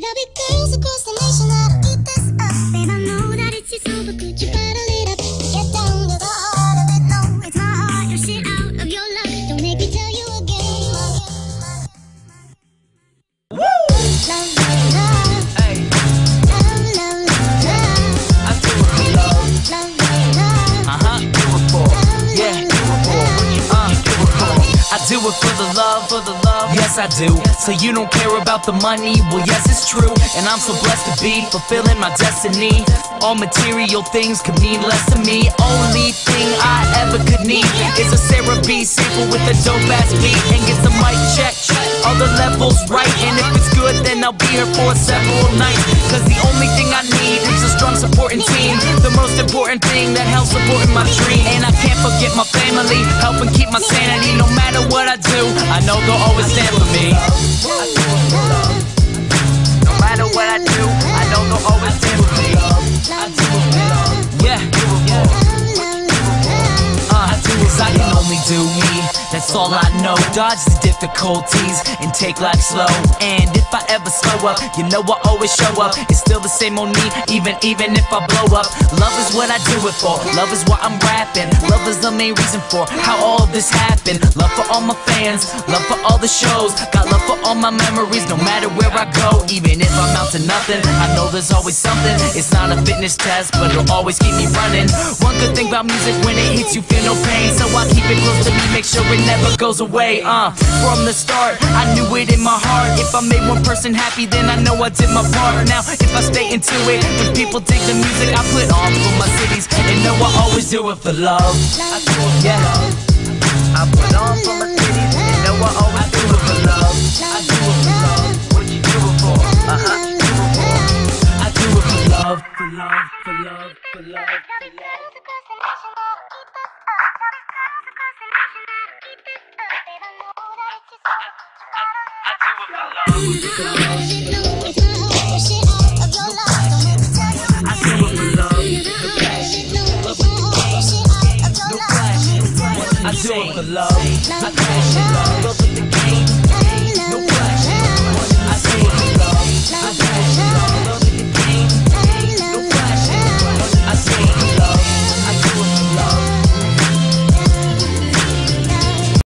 There'll be girls across the nation that'll eat this up. Babe, I know that it's your soul, but could you bottle it up? Get down to the heart of it. No, it's my heart. Your shit out of your luck. Don't make me tell you again. Woo! Love, love, love. Hey. Love, love, love, love. I do it for love. Love, love, love. Do it for. Yeah. Do it for. Do it for. I do it for the love, yes I do. So you don't care about the money, well yes it's true. And I'm so blessed to be fulfilling my destiny. All material things could mean less to me. Only thing I ever could need is a Sarah B sample with a dope ass beat. And get the mic check, all the levels right. And if it's good then I'll be here for several nights. Cause the only thing I need is a strong supporting team. The most important thing that helps supporting my dream. And I can't forget my family, helping keep my sanity. No matter what I do, I know they'll always stand for me. No matter what I do, I know they'll always stand for me. Yeah, cause I can only do me, that's all I know. Dodge the difficulties and take life slow. And if I ever slow up, you know I always show up. It's still the same on me, even if I blow up. Love is what I do it for, love is why I'm rapping. Love is the main reason for how all of this happened. Love for all my fans, love for all the shows. Got love for all my memories, no matter where I go. Even if I'm out to nothing, I know there's always something. It's not a fitness test, but it'll always keep me running. One good thing about music, when it hits you feel no pain. So I keep it close to me, make sure it never goes away. From the start, I knew it in my heart. If I made one person happy, then I know I did my part. Now, if I stay into it, when people dig the music I put on for my cities, and know I always do it for love. Yeah, I put on for my cities, and know I always do it for love. I do it for love. What you do it for? Do it for. I do it for love, for love, for love, for love, for love. I do it for love.